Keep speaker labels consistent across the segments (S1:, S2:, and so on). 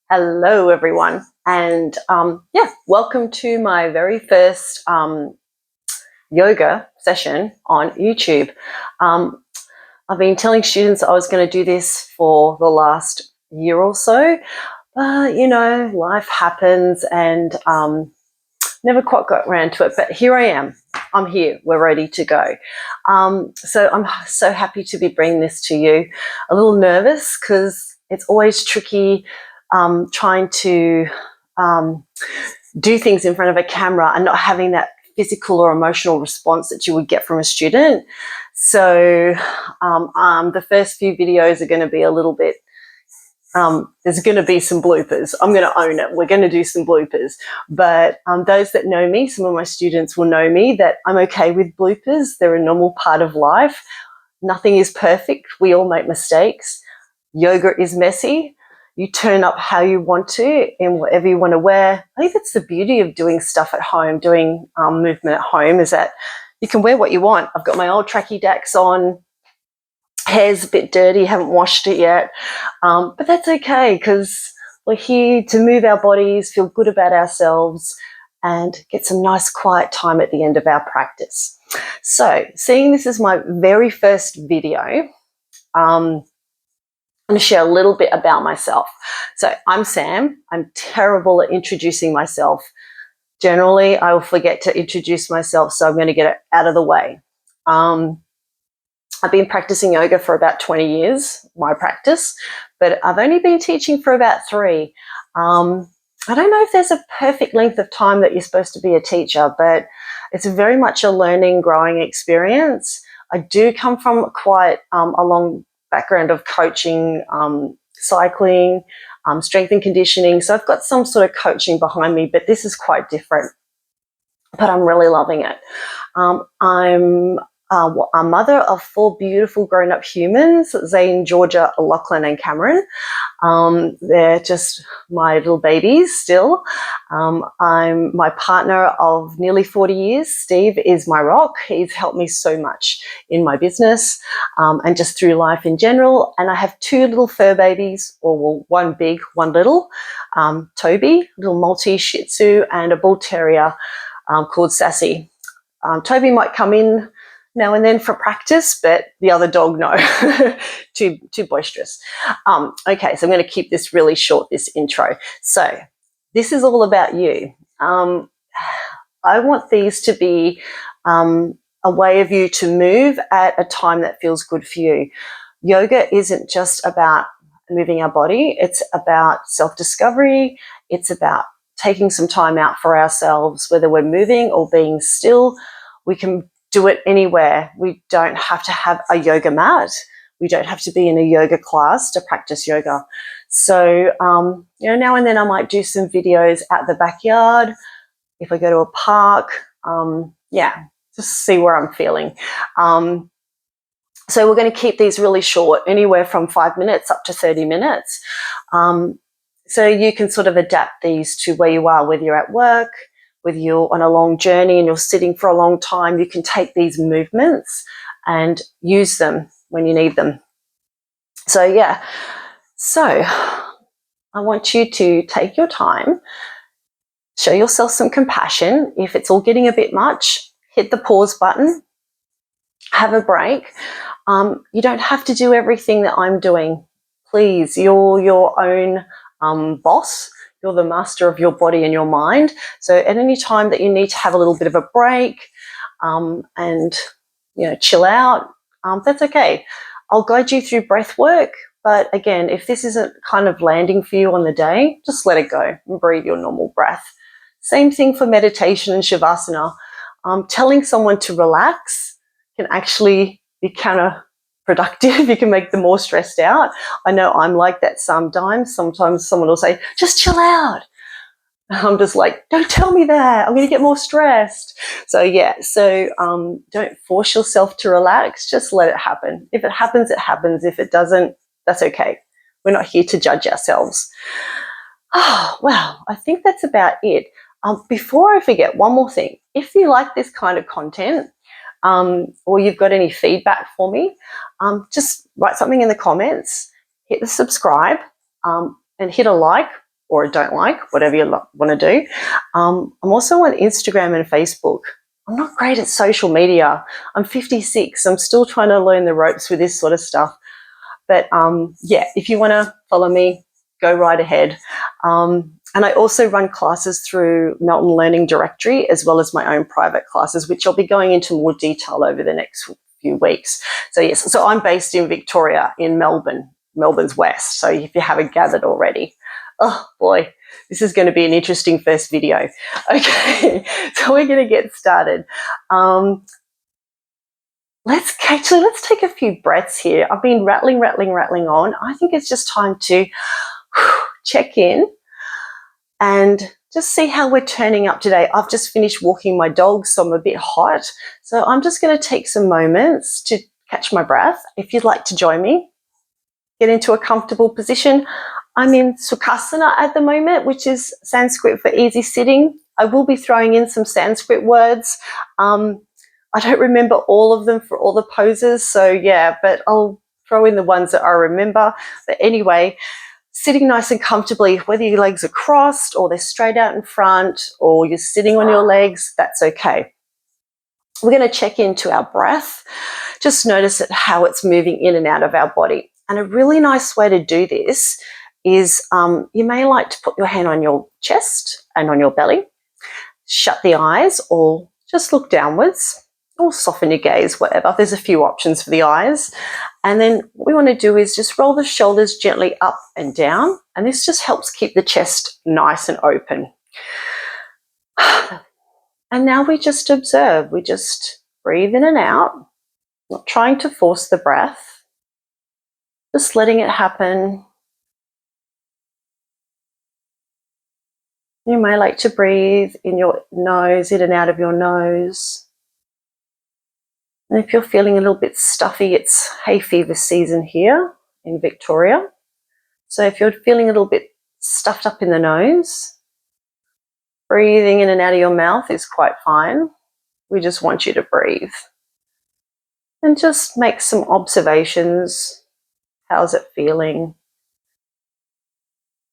S1: Hello, everyone, and welcome to my very first yoga session on YouTube. I've been telling students I was going to do this for the last year or so, but life happens and never quite got around to it. But here I am. I'm here. We're ready to go. So I'm so happy to be bringing this to you. A little nervous because it's always tricky trying to do things in front of a camera and not having that physical or emotional response that you would get from a student. So the first few videos are going to be a little bit, there's going to be some bloopers. I'm going to own it. We're going to do some bloopers. But those that know me, some of my students will know me, that I'm okay with bloopers. They're a normal part of life. Nothing is perfect. We all make mistakes. Yoga is messy. You turn up how you want to in whatever you want to wear. I think that's the beauty of doing stuff at home, doing movement at home, is that you can wear what you want. I've got my old tracky dacks on. Hair's a bit dirty, haven't washed it yet. But that's okay because we're here to move our bodies, feel good about ourselves, and get some nice quiet time at the end of our practice. So, seeing this is my very first video, I'm going to share a little bit about myself. So I'm Sam. I'm terrible at introducing myself. Generally, I will forget to introduce myself, so I'm going to get it out of the way. I've been practicing yoga for about 20 years, my practice, but I've only been teaching for about 3. I don't know if there's a perfect length of time that you're supposed to be a teacher, but it's very much a learning, growing experience. I do come from quite a long background of coaching, cycling, strength and conditioning. So I've got some sort of coaching behind me, but this is quite different. But I'm really loving it. I'm a mother of 4 beautiful grown-up humans, Zane, Georgia, Lachlan, and Cameron. They're just my little babies still. I'm my partner of nearly 40 years. Steve is my rock. He's helped me so much in my business and just through life in general. And I have 2 little fur babies, or one big, one little. Toby, little Maltese Shih Tzu, and a Bull Terrier called Sassy. Toby might come in now and then for practice, but the other dog, no, too boisterous. Okay, so I'm going to keep this really short, this intro. So this is all about you. I want these to be a way of you to move at a time that feels good for you. Yoga isn't just about moving our body. It's about self-discovery. It's about taking some time out for ourselves, whether we're moving or being still. We can do it anywhere. We don't have to have a yoga mat. We don't have to be in a yoga class to practice yoga. So, now and then I might do some videos at the backyard. If I go to a park, just see where I'm feeling. So we're going to keep these really short, anywhere from 5 minutes up to 30 minutes. So you can sort of adapt these to where you are, whether you're at work, whether you're on a long journey and you're sitting for a long time. You can take these movements and use them when you need them. So I want you to take your time, show yourself some compassion. If it's all getting a bit much, hit the pause button, have a break. You don't have to do everything that I'm doing. Please, you're your own boss. You're the master of your body and your mind. So at any time that you need to have a little bit of a break and chill out, that's okay. I'll guide you through breath work. But again, if this isn't kind of landing for you on the day, just let it go and breathe your normal breath. Same thing for meditation and shavasana. Telling someone to relax can actually be counterproductive. You can make them more stressed out. I know I'm like that sometimes. Sometimes someone will say, just chill out. I'm just like, don't tell me that. I'm going to get more stressed. So don't force yourself to relax. Just let it happen. If it happens, it happens. If it doesn't, that's okay. We're not here to judge ourselves. Well, I think that's about it. Before I forget, one more thing. If you like this kind of content, or you've got any feedback for me, just write something in the comments, hit the subscribe, and hit a like or a don't like, whatever you want to do. I'm also on Instagram and Facebook. I'm not great at social media. I'm 56. I'm still trying to learn the ropes with this sort of stuff. But yeah, if you want to follow me, go right ahead. And I also run classes through Melton Learning Directory, as well as my own private classes, which I'll be going into more detail over the next few weeks. So yes, so I'm based in Victoria, in Melbourne, Melbourne's west. So if you haven't gathered already, oh boy, this is going to be an interesting first video. Okay, so we're going to get started. Let's take a few breaths here. I've been rattling on. I think it's just time to check in and just see how we're turning up today. I've just finished walking my dog, so I'm a bit hot. So I'm just going to take some moments to catch my breath. If you'd like to join me, get into a comfortable position. I'm in Sukhasana at the moment, which is Sanskrit for easy sitting. I will be throwing in some Sanskrit words. I don't remember all of them for all the poses, so yeah, but I'll throw in the ones that I remember. But anyway, sitting nice and comfortably, whether your legs are crossed or they're straight out in front or you're sitting on your legs, that's okay. We're going to check into our breath. Just notice how it's moving in and out of our body. And a really nice way to do this is you may like to put your hand on your chest and on your belly, shut the eyes or just look downwards or soften your gaze, whatever. There's a few options for the eyes. And then what we want to do is just roll the shoulders gently up and down. And this just helps keep the chest nice and open. And now we just observe. We just breathe in and out, not trying to force the breath, just letting it happen. You may like to breathe in your nose, in and out of your nose. And if you're feeling a little bit stuffy, it's hay fever season here in Victoria. So if you're feeling a little bit stuffed up in the nose, breathing in and out of your mouth is quite fine. We just want you to breathe. And just make some observations. How's it feeling?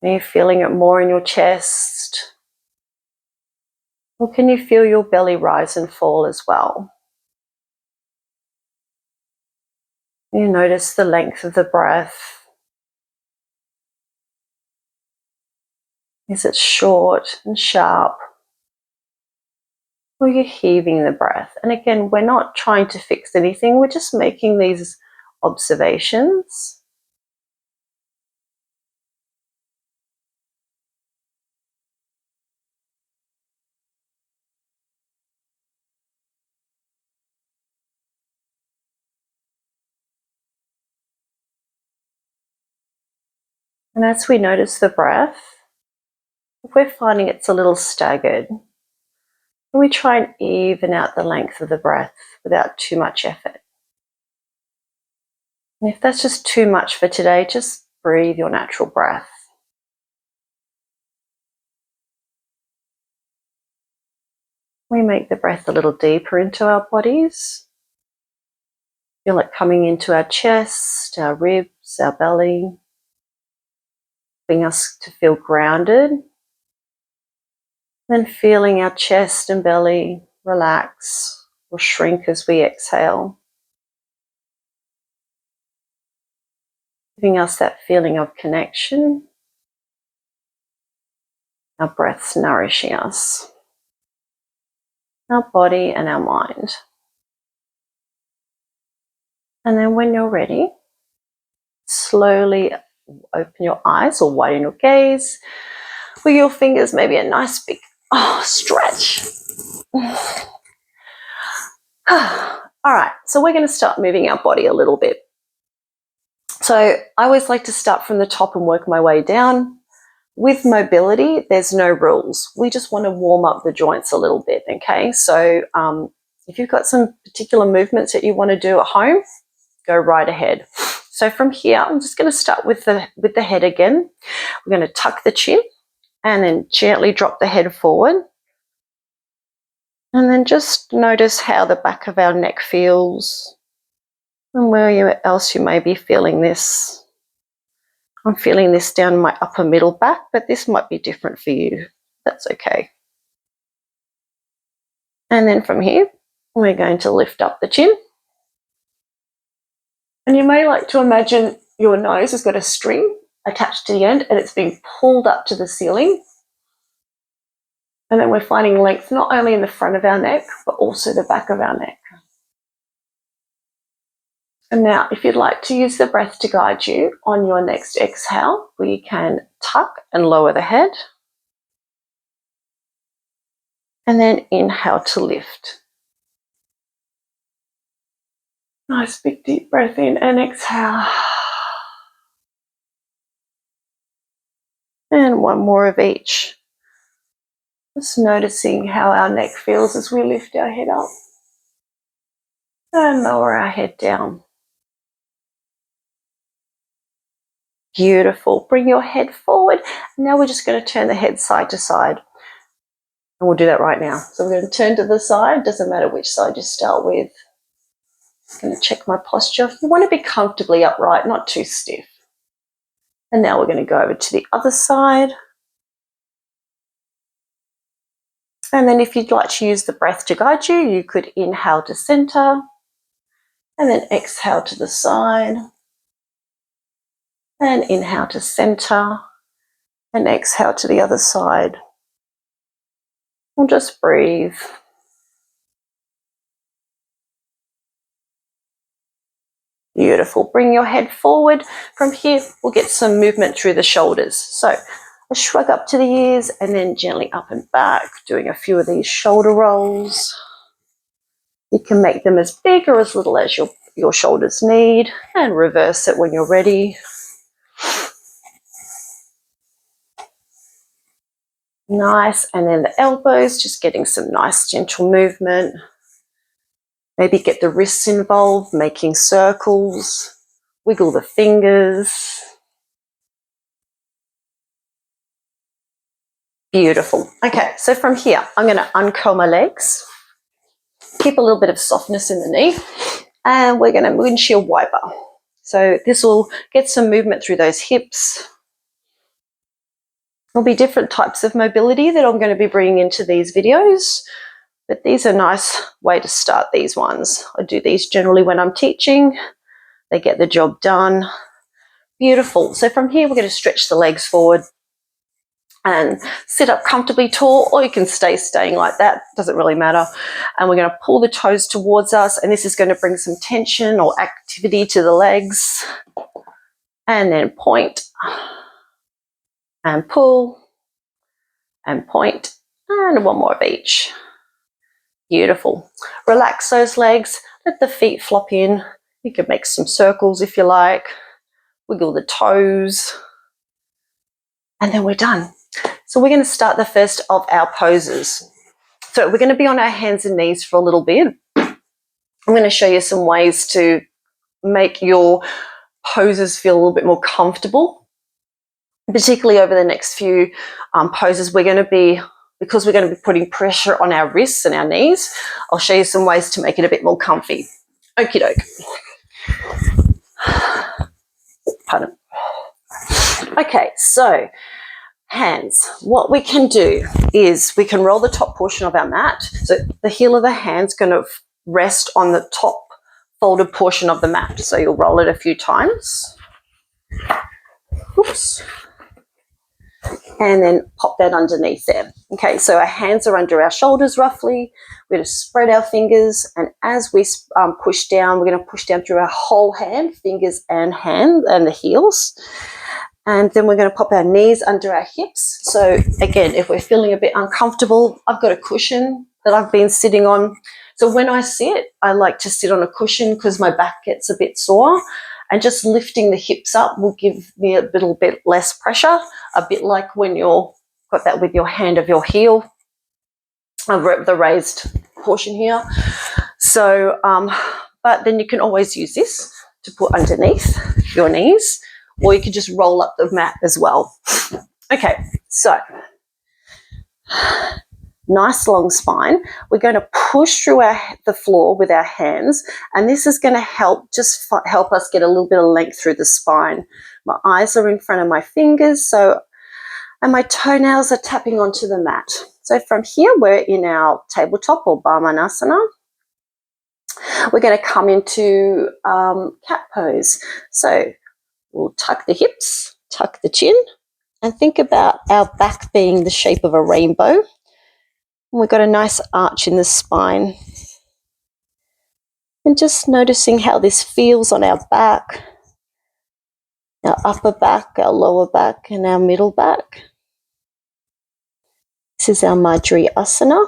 S1: Are you feeling it more in your chest? Or can you feel your belly rise and fall as well? You notice the length of the breath. Is it short and sharp? Or you're heaving the breath? And again, we're not trying to fix anything. We're just making these observations. And as we notice the breath, if we're finding it's a little staggered, we try and even out the length of the breath without too much effort. And if that's just too much for today, just breathe your natural breath. We make the breath a little deeper into our bodies. Feel it coming into our chest, our ribs, our belly, helping us to feel grounded. Then feeling our chest and belly relax or shrink as we exhale. Giving us that feeling of connection. Our breath's nourishing us, our body and our mind. And then when you're ready, slowly open your eyes or widen your gaze. With your fingers, maybe a nice big stretch. All right, so we're going to start moving our body a little bit. So I always like to start from the top and work my way down. With mobility, there's no rules. We just want to warm up the joints a little bit, okay? So if you've got some particular movements that you want to do at home, go right ahead. So from here, I'm just going to start with the head again. We're going to tuck the chin and then gently drop the head forward. And then just notice how the back of our neck feels and where else you may be feeling this. I'm feeling this down my upper middle back, but this might be different for you. That's okay. And then from here, we're going to lift up the chin. And you may like to imagine your nose has got a string attached to the end and it's being pulled up to the ceiling. And then we're finding length not only in the front of our neck, but also the back of our neck. And now, if you'd like to use the breath to guide you on your next exhale, we can tuck and lower the head. And then inhale to lift. Nice big deep breath in and exhale. And one more of each. Just noticing how our neck feels as we lift our head up. And lower our head down. Beautiful. Bring your head forward. Now we're just going to turn the head side to side. And we'll do that right now. So we're going to turn to the side. Doesn't matter which side you start with. I'm going to check my posture. You want to be comfortably upright, not too stiff. And now we're going to go over to the other side. And then if you'd like to use the breath to guide you, you could inhale to center. And then exhale to the side. And inhale to center. And exhale to the other side. And just breathe. Beautiful. Bring your head forward. From here, we'll get some movement through the shoulders. So a shrug up to the ears and then gently up and back, doing a few of these shoulder rolls. You can make them as big or as little as your shoulders need, and reverse it when you're ready. Nice. And then the elbows, just getting some nice gentle movement. Maybe get the wrists involved, making circles. Wiggle the fingers. Beautiful. Okay, so from here, I'm going to uncurl my legs. Keep a little bit of softness in the knee. And we're going to windshield wiper. So this will get some movement through those hips. There'll be different types of mobility that I'm going to be bringing into these videos. But these are a nice way to start these ones. I do these generally when I'm teaching. They get the job done. Beautiful. So from here, we're going to stretch the legs forward and sit up comfortably tall, or you can staying like that. Doesn't really matter. And we're going to pull the toes towards us, and this is going to bring some tension or activity to the legs. And then point and pull and point, and one more of each. Beautiful. Relax those legs. Let the feet flop in. You can make some circles if you like. Wiggle the toes. And then we're done. So we're going to start the first of our poses. So we're going to be on our hands and knees for a little bit. I'm going to show you some ways to make your poses feel a little bit more comfortable. Particularly over the next few poses, because we're going to be putting pressure on our wrists and our knees, I'll show you some ways to make it a bit more comfy. Okie doke. Pardon. Okay, so hands. What we can do is we can roll the top portion of our mat. So the heel of the hand's going to rest on the top folded portion of the mat. So you'll roll it a few times. Oops. And then pop that underneath there. Okay, so our hands are under our shoulders roughly. We're going to spread our fingers, and as we push down, we're going to push down through our whole hand, fingers and hand and the heels. And then we're going to pop our knees under our hips. So again, if we're feeling a bit uncomfortable, I've got a cushion that I've been sitting on. So when I sit, I like to sit on a cushion because my back gets a bit sore. And just lifting the hips up will give me a little bit less pressure, a bit like when you've got that with your hand of your heel, the raised portion here. So, but then you can always use this to put underneath your knees, or you can just roll up the mat as well. Okay, so nice long spine. We're going to push through the floor with our hands, and this is going to help help us get a little bit of length through the spine. My eyes are in front of my fingers, and my toenails are tapping onto the mat. So from here, we're in our tabletop or Bamanasana. We're going to come into cat pose. So we'll tuck the hips, tuck the chin, and think about our back being the shape of a rainbow. We've got a nice arch in the spine. And just noticing how this feels on our back, our upper back, our lower back, and our middle back. This is our Madhuri Asana.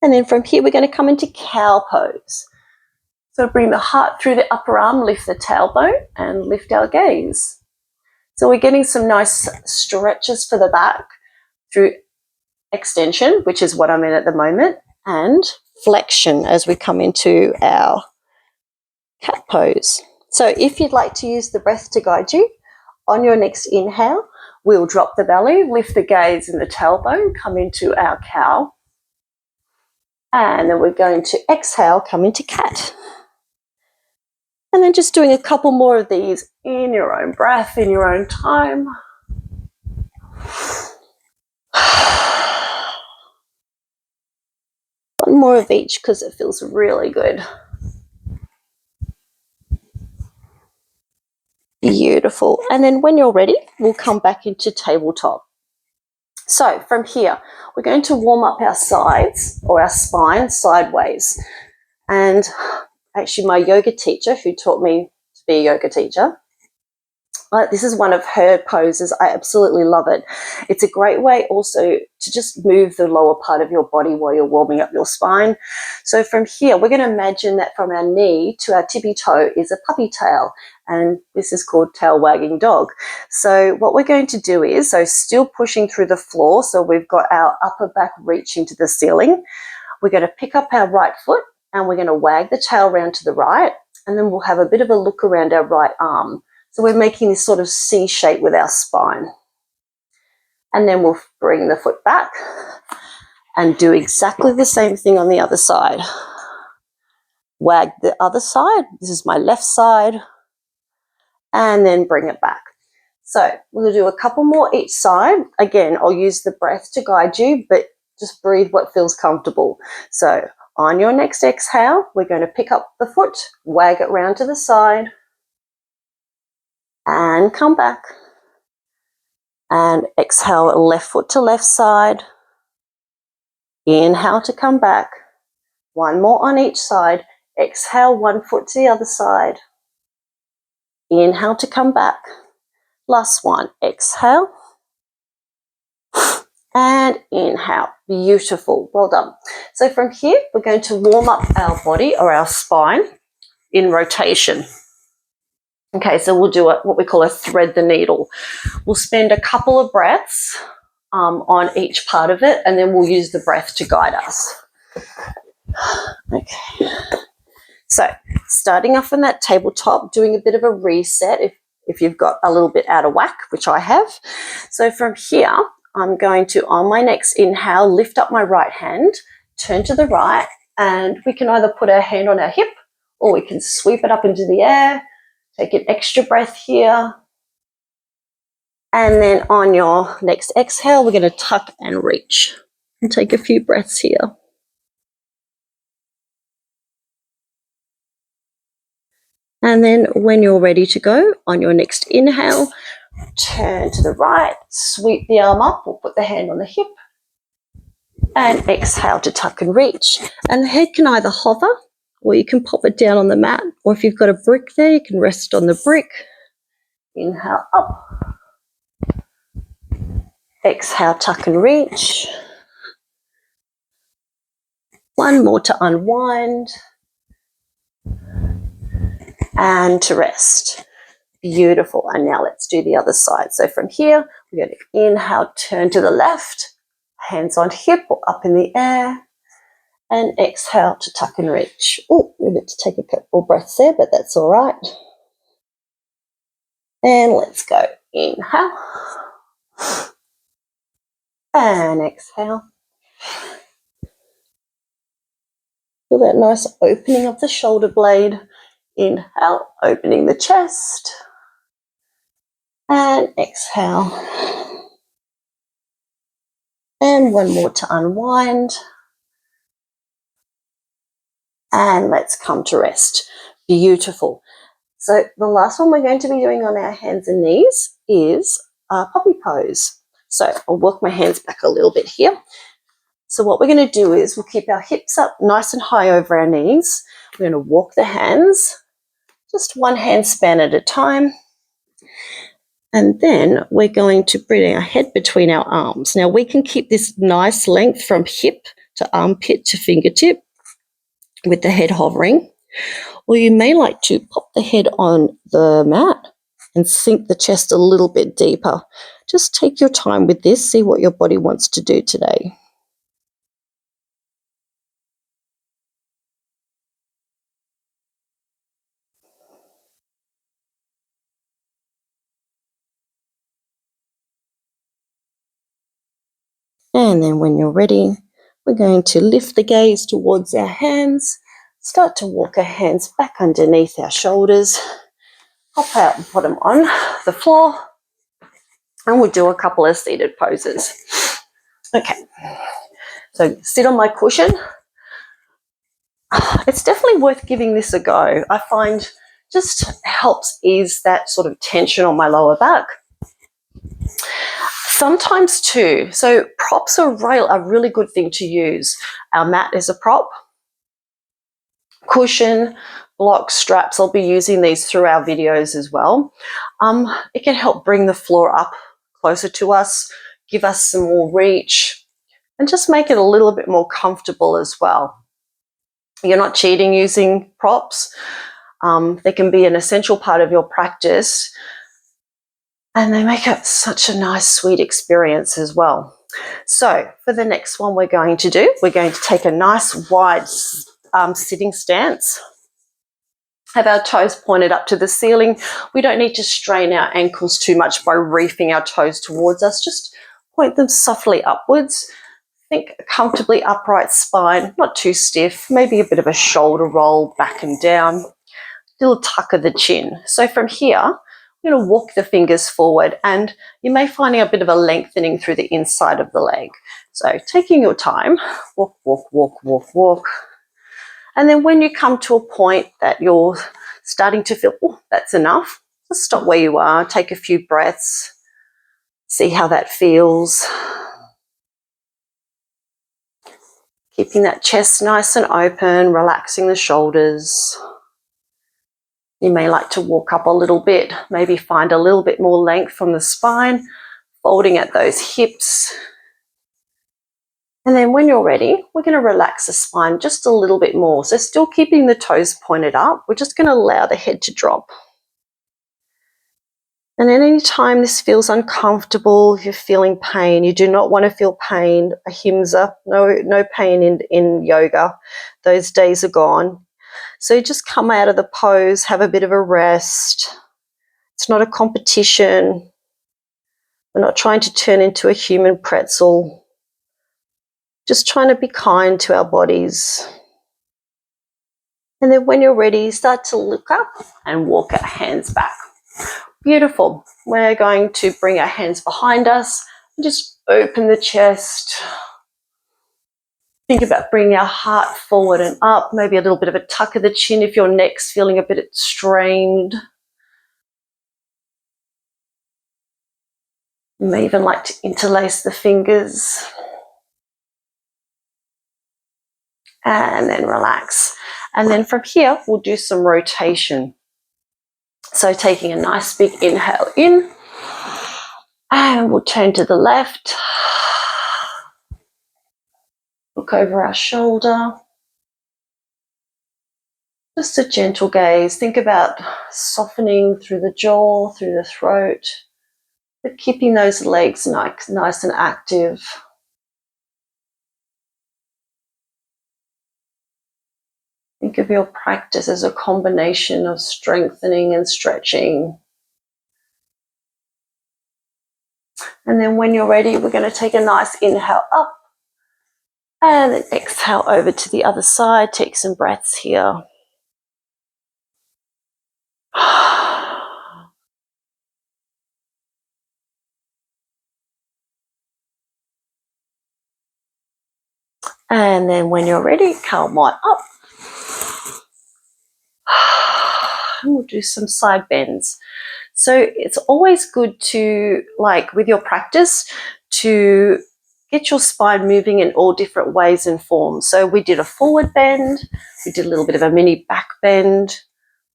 S1: And then from here, we're going to come into cow pose. So bring the heart through the upper arm, lift the tailbone, and lift our gaze. So we're getting some nice stretches for the back through extension, which is what I'm in at the moment, and flexion as we come into our cat pose. So if you'd like to use the breath to guide you, on your next inhale, we'll drop the belly, lift the gaze and the tailbone, come into our cow. And then we're going to exhale, come into cat. And then just doing a couple more of these in your own breath, in your own time. One more of each because it feels really good. Beautiful. And then when you're ready, we'll come back into tabletop. So from here, we're going to warm up our sides or our spine sideways. And actually my yoga teacher, who taught me to be a yoga teacher, this is one of her poses. I absolutely love it. It's a great way also to just move the lower part of your body while you're warming up your spine. So from here, we're going to imagine that from our knee to our tippy toe is a puppy tail. And this is called tail wagging dog. So what we're going to do is, so still pushing through the floor, so we've got our upper back reaching to the ceiling. We're going to pick up our right foot and we're going to wag the tail round to the right, and then we'll have a bit of a look around our right arm. So we're making this sort of C shape with our spine. And then we'll bring the foot back and do exactly the same thing on the other side. Wag the other side. This is my left side. And then bring it back. So we'll do a couple more each side. Again, I'll use the breath to guide you, but just breathe what feels comfortable. So on your next exhale, we're going to pick up the foot, wag it round to the side, and come back. And exhale, left foot to left side. Inhale to come back. One more on each side. Exhale, one foot to the other side. Inhale to come back. Last one. Exhale. And inhale. Beautiful. Well done. So from here, we're going to warm up our body or our spine in rotation. Okay, so we'll do what we call a thread the needle. We'll spend a couple of breaths on each part of it, and then we'll use the breath to guide us. Okay. So starting off on that tabletop, doing a bit of a reset if you've got a little bit out of whack, which I have. So from here, I'm going to, on my next inhale, lift up my right hand, turn to the right, and we can either put our hand on our hip or we can sweep it up into the air. Take an extra breath here. And then on your next exhale, we're going to tuck and reach. And take a few breaths here. And then when you're ready to go, on your next inhale, turn to the right, sweep the arm up or put the hand on the hip. And exhale to tuck and reach. And the head can either hover or you can pop it down on the mat. Or if you've got a brick there, you can rest on the brick. Inhale up. Exhale, tuck and reach. One more to unwind. And to rest. Beautiful. And now let's do the other side. So from here, we're going to inhale, turn to the left. Hands on hip or up in the air. And exhale to tuck and reach. Oh, we need to take a couple breaths there, but that's all right. And let's go. Inhale. And exhale. Feel that nice opening of the shoulder blade. Inhale, opening the chest. And exhale. And one more to unwind. And let's come to rest. Beautiful. So the last one we're going to be doing on our hands and knees is puppy pose. So I'll work my hands back a little bit here. So what we're going to do is we'll keep our hips up nice and high over our knees. We're going to walk the hands, just one hand span at a time. And then we're going to bring our head between our arms. Now we can keep this nice length from hip to armpit to fingertip with the head hovering. Or you may like to pop the head on the mat and sink the chest a little bit deeper. Just take your time with this, see what your body wants to do today. And then when you're ready, we're going to lift the gaze towards our hands, start to walk our hands back underneath our shoulders, hop out and put them on the floor, and we'll do a couple of seated poses. Okay, so sit on my cushion. It's definitely worth giving this a go. I find just helps ease that sort of tension on my lower back. Sometimes too, so props are a really good thing to use. Our mat is a prop. Cushion, blocks, straps, I'll be using these through our videos as well. It can help bring the floor up closer to us, give us some more reach, and just make it a little bit more comfortable as well. You're not cheating using props. They can be an essential part of your practice, and they make it such a nice, sweet experience as well. So for the next one we're going to take a nice wide sitting stance. Have our toes pointed up to the ceiling. We don't need to strain our ankles too much by reefing our toes towards us. Just point them softly upwards. Think a comfortably upright spine, not too stiff, maybe a bit of a shoulder roll back and down, little tuck of the chin. So from here, I'm going to walk the fingers forward, and you may find a bit of a lengthening through the inside of the leg. So taking your time, walk, walk, walk, walk, walk. And then when you come to a point that you're starting to feel, oh, that's enough, just stop where you are, take a few breaths, see how that feels. Keeping that chest nice and open, relaxing the shoulders. You may like to walk up a little bit, maybe find a little bit more length from the spine, folding at those hips. And then when you're ready, we're going to relax the spine just a little bit more. So still keeping the toes pointed up, we're just going to allow the head to drop. And at any time this feels uncomfortable, if you're feeling pain, you do not want to feel pain. Ahimsa, no pain in yoga. Those days are gone. So just come out of the pose, have a bit of a rest. It's not a competition. We're not trying to turn into a human pretzel. Just trying to be kind to our bodies. And then when you're ready, start to look up and walk our hands back. Beautiful. We're going to bring our hands behind us and just open the chest. Think about bringing our heart forward and up, maybe a little bit of a tuck of the chin if your neck's feeling a bit strained. You may even like to interlace the fingers. And then relax. And then from here, we'll do some rotation. So taking a nice big inhale in, and we'll turn to the left. Look over our shoulder. Just a gentle gaze. Think about softening through the jaw, through the throat, but keeping those legs nice and active. Think of your practice as a combination of strengthening and stretching. And then when you're ready, we're going to take a nice inhale up And then exhale over to the other side. Take some breaths here. And then when you're ready, come on up. And we'll do some side bends. So it's always good to, like with your practice, to get your spine moving in all different ways and forms. So we did a forward bend, we did a little bit of a mini back bend,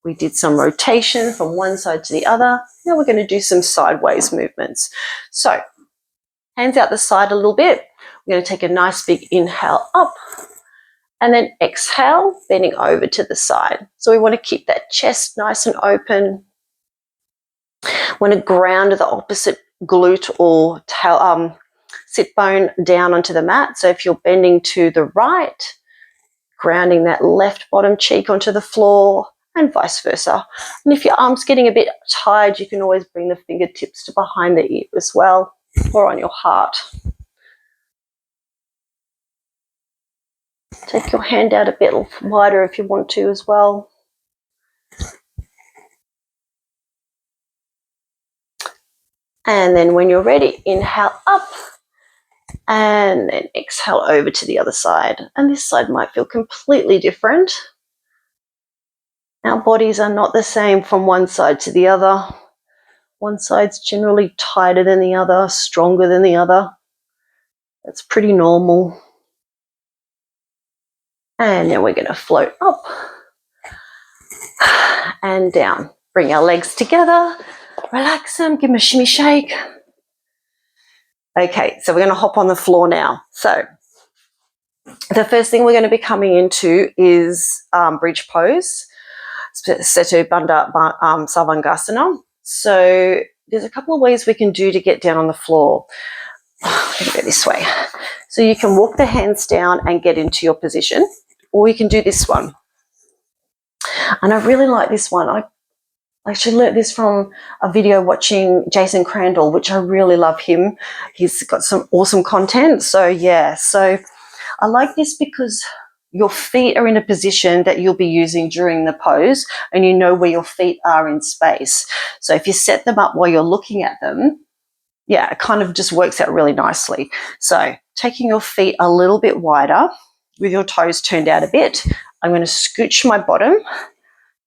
S1: we did some rotation from one side to the other. Now we're going to do some sideways movements. So hands out the side a little bit. We're going to take a nice big inhale up and then exhale, bending over to the side. So we want to keep that chest nice and open. Want to ground the opposite glute or sit bone down onto the mat. So if you're bending to the right, grounding that left bottom cheek onto the floor and vice versa. And if your arm's getting a bit tired, you can always bring the fingertips to behind the ear as well or on your heart. Take your hand out a bit wider if you want to as well. And then when you're ready, inhale up and then exhale over to the other side. And this side might feel completely different. Our bodies are not the same from one side to the other. One side's generally tighter than the other, stronger than the other. That's pretty normal. And then we're going to float up and down. Bring our legs together, relax them, give them a shimmy shake. Okay, so we're going to hop on the floor now. So the first thing we're going to be coming into is bridge pose, Setu Bandha Savangasana. So there's a couple of ways we can do to get down on the floor. I'm going to go this way. So you can walk the hands down and get into your position, or you can do this one. And I really like this one. I actually learned this from a video watching Jason Crandall, which I really love him. He's got some awesome content. So yeah, so I like this because your feet are in a position that you'll be using during the pose and you know where your feet are in space. So if you set them up while you're looking at them, yeah, it kind of just works out really nicely. So taking your feet a little bit wider with your toes turned out a bit, I'm going to scooch my bottom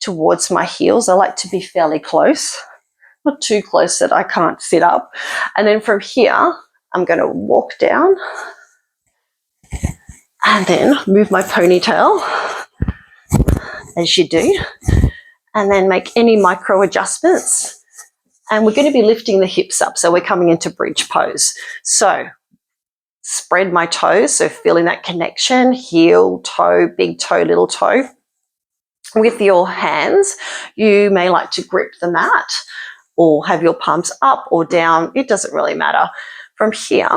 S1: towards my heels. I like to be fairly close, not too close that I can't sit up. And then from here, I'm going to walk down and then move my ponytail as you do, and then make any micro adjustments. And we're going to be lifting the hips up. So we're coming into bridge pose. So spread my toes. So feeling that connection, heel, toe, big toe, little toe. With your hands, you may like to grip the mat or have your palms up or down. It doesn't really matter. From here,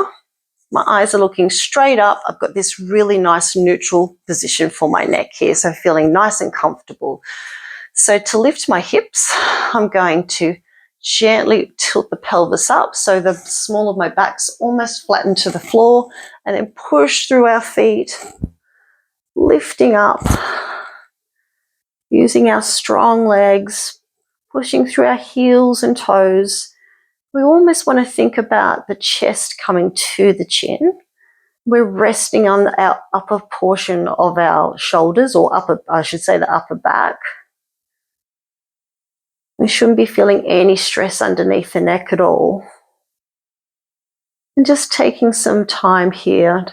S1: my eyes are looking straight up. I've got this really nice neutral position for my neck here. So feeling nice and comfortable. So to lift my hips, I'm going to gently tilt the pelvis up so the small of my back's almost flattened to the floor, and then push through our feet, lifting up, using our strong legs, pushing through our heels and toes. We almost want to think about the chest coming to the chin. We're resting on our upper portion of our shoulders, or upper, I should say the upper back. We shouldn't be feeling any stress underneath the neck at all. And just taking some time here,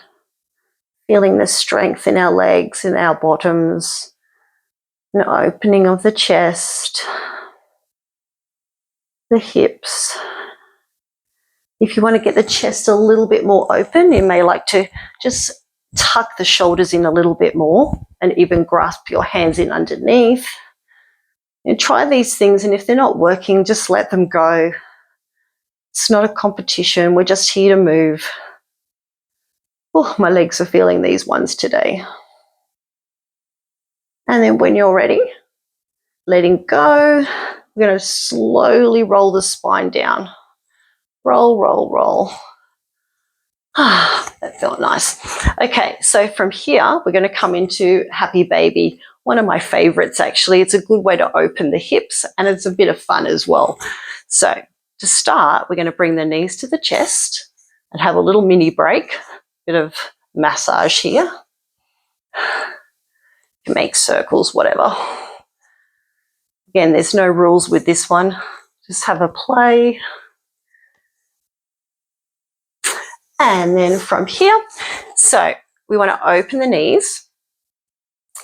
S1: feeling the strength in our legs, in our bottoms, an opening of the chest, the hips. If you want to get the chest a little bit more open, you may like to just tuck the shoulders in a little bit more and even grasp your hands in underneath. And try these things, and if they're not working, just let them go. It's not a competition. We're just here to move. Oh, my legs are feeling these ones today. And then when you're ready, letting go, we're going to slowly roll the spine down. Roll, roll, roll. That felt nice. Okay, so from here, we're going to come into Happy Baby. One of my favorites, actually. It's a good way to open the hips, and it's a bit of fun as well. So to start, we're going to bring the knees to the chest and have a little mini break, bit of massage here. You can make circles, whatever. Again, there's no rules with this one. Just have a play. And then from here, so we want to open the knees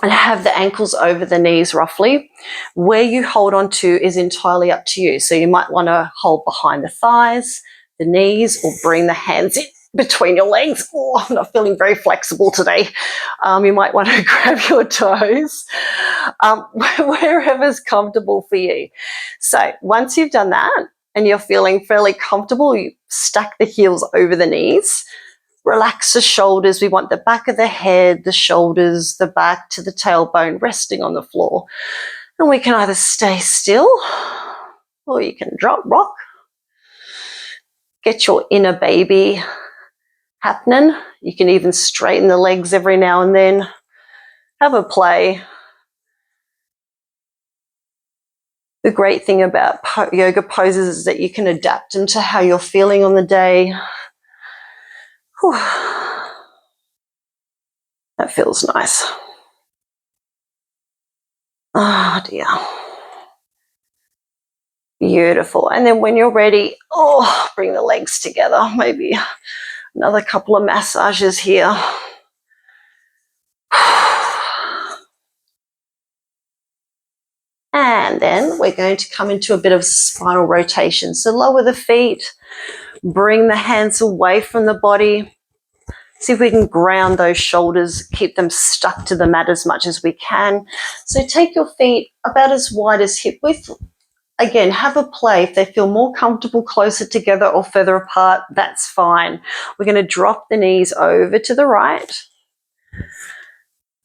S1: and have the ankles over the knees roughly. Where you hold on to is entirely up to you. So you might want to hold behind the thighs, the knees, or bring the hands in between your legs. Oh, I'm not feeling very flexible today. You might want to grab your toes, wherever's comfortable for you. So once you've done that and you're feeling fairly comfortable, you stack the heels over the knees. Relax the shoulders. We want the back of the head, the shoulders, the back to the tailbone resting on the floor. And we can either stay still or you can drop, rock. Get your inner baby happening. You can even straighten the legs every now and then. Have a play. The great thing about yoga poses is that you can adapt them to how you're feeling on the day. Whew. That feels nice. Oh dear. Beautiful. And then when you're ready, bring the legs together. Maybe another couple of massages here. And then we're going to come into a bit of spinal rotation. So lower the feet, bring the hands away from the body. See if we can ground those shoulders, keep them stuck to the mat as much as we can. So take your feet about as wide as hip width. Again, have a play. If they feel more comfortable closer together or further apart, that's fine. We're going to drop the knees over to the right.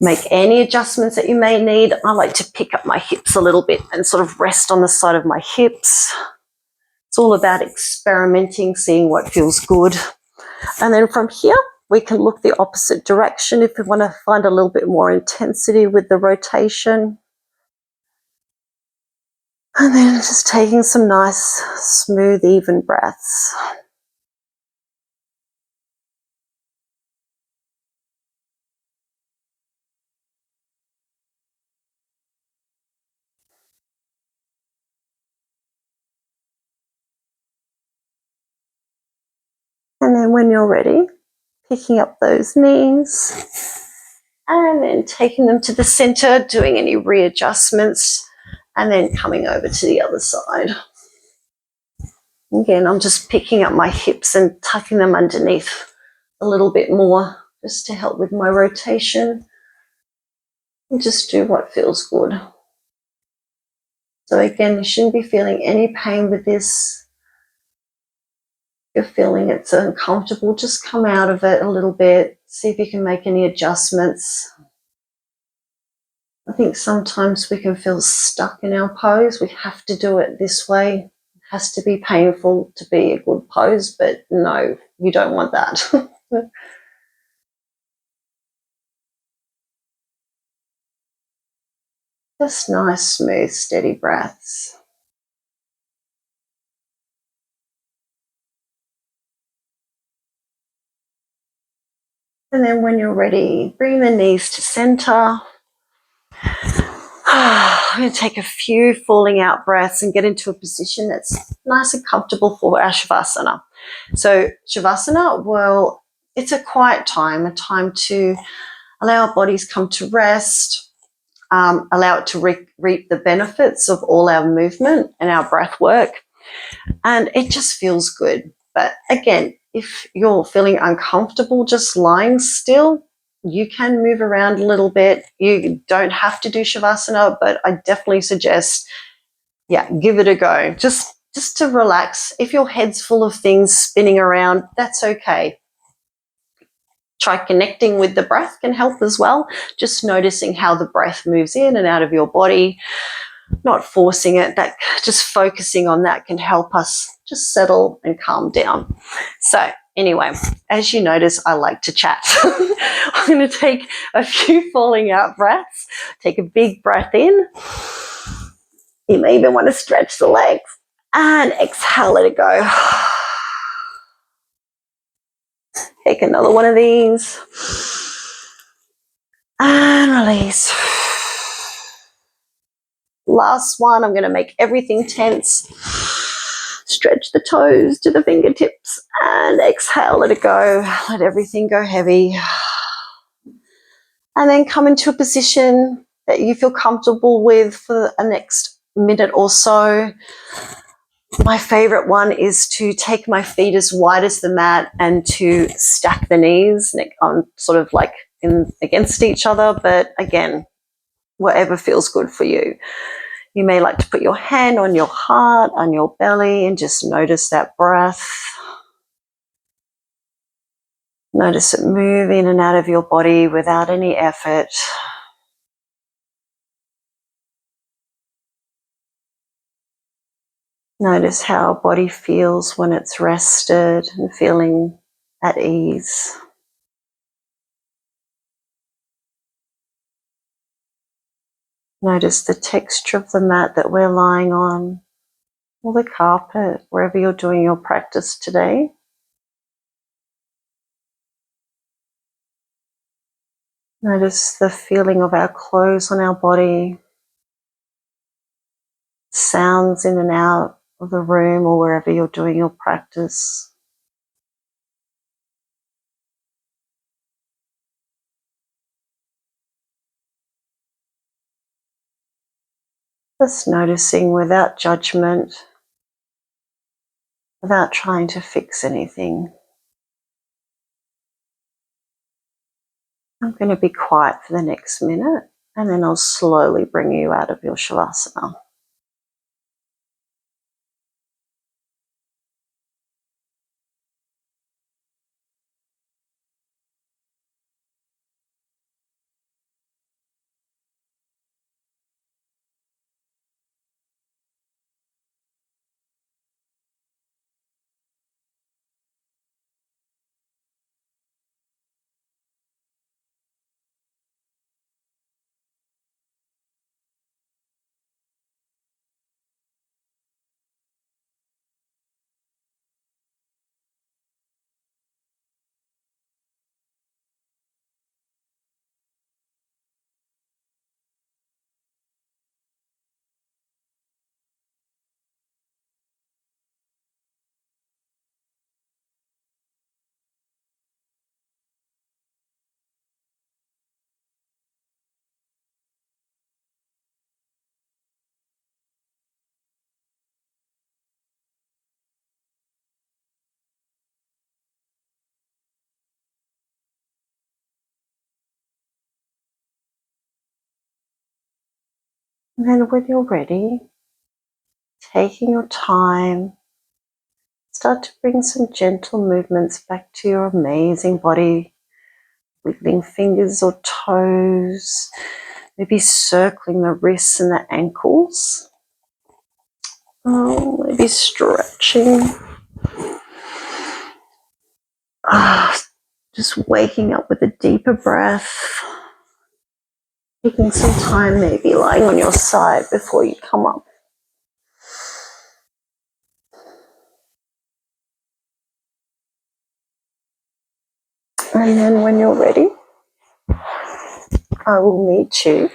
S1: Make any adjustments that you may need. I like to pick up my hips a little bit and sort of rest on the side of my hips. It's all about experimenting, seeing what feels good. And then from here, we can look the opposite direction if we want to find a little bit more intensity with the rotation. And then just taking some nice, smooth, even breaths. And then when you're ready, picking up those knees and then taking them to the center, doing any readjustments, and then coming over to the other side. Again, I'm just picking up my hips and tucking them underneath a little bit more just to help with my rotation. And just do what feels good. So again, you shouldn't be feeling any pain with this. If you're feeling it's uncomfortable, just come out of it a little bit. See if you can make any adjustments. I think sometimes we can feel stuck in our pose. We have to do it this way. It has to be painful to be a good pose, but no, you don't want that. Just nice, smooth, steady breaths. And then when you're ready, bring the knees to center. I'm going to take a few falling out breaths and get into a position that's nice and comfortable for our Shavasana. So Shavasana, well, it's a quiet time, a time to allow our bodies come to rest, allow it to reap the benefits of all our movement and our breath work. And it just feels good. But again, if you're feeling uncomfortable just lying still, you can move around a little bit. You don't have to do Shavasana, but I definitely suggest, give it a go. Just to relax. If your head's full of things spinning around, that's okay. Try connecting with the breath can help as well. Just noticing how the breath moves in and out of your body, not forcing it. That just focusing on that can help us just settle and calm down. So anyway, as you notice, I like to chat. I'm going to take a few falling out breaths. Take a big breath in. You may even want to stretch the legs. And exhale, let it go. Take another one of these. And release. Last one, I'm going to make everything tense. Stretch the toes to the fingertips and exhale, let it go. Let everything go heavy. And then come into a position that you feel comfortable with for the next minute or so. My favorite one is to take my feet as wide as the mat and to stack the knees on sort of like against each other. But again, whatever feels good for you. You may like to put your hand on your heart, on your belly, and just notice that breath. Notice it move in and out of your body without any effort. Notice how our body feels when it's rested and feeling at ease. Notice the texture of the mat that we're lying on, or the carpet, wherever you're doing your practice today. Notice the feeling of our clothes on our body, sounds in and out of the room or wherever you're doing your practice. Just noticing without judgment, without trying to fix anything. I'm going to be quiet for the next minute and then I'll slowly bring you out of your Shavasana. And then when you're ready, taking your time, start to bring some gentle movements back to your amazing body, wiggling fingers or toes, maybe circling the wrists and the ankles. Maybe stretching. Just waking up with a deeper breath. Taking some time, maybe lying on your side before you come up. And then when you're ready, I will meet you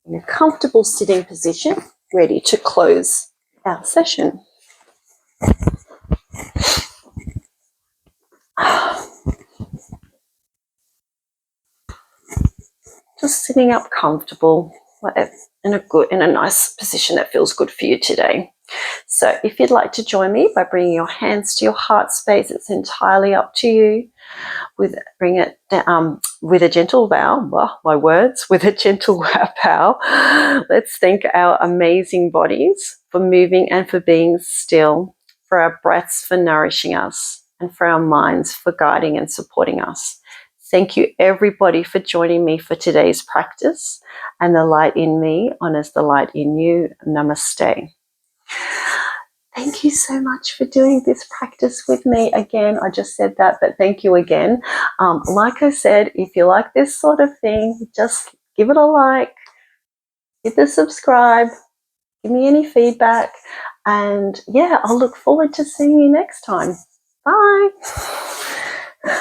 S1: in a comfortable sitting position, ready to close our session. Just sitting up comfortable in a nice position that feels good for you today. So if you'd like to join me by bringing your hands to your heart space, it's entirely up to you. Bring it with a gentle bow. Well, my words, with a gentle bow. Let's thank our amazing bodies for moving and for being still, for our breaths for nourishing us, and for our minds for guiding and supporting us. Thank you, everybody, for joining me for today's practice. And the light in me honors the light in you. Namaste. Thank you so much for doing this practice with me. Again, I just said that, but thank you again. Like I said, if you like this sort of thing, just give it a like, hit the subscribe, give me any feedback, and yeah, I'll look forward to seeing you next time. Bye.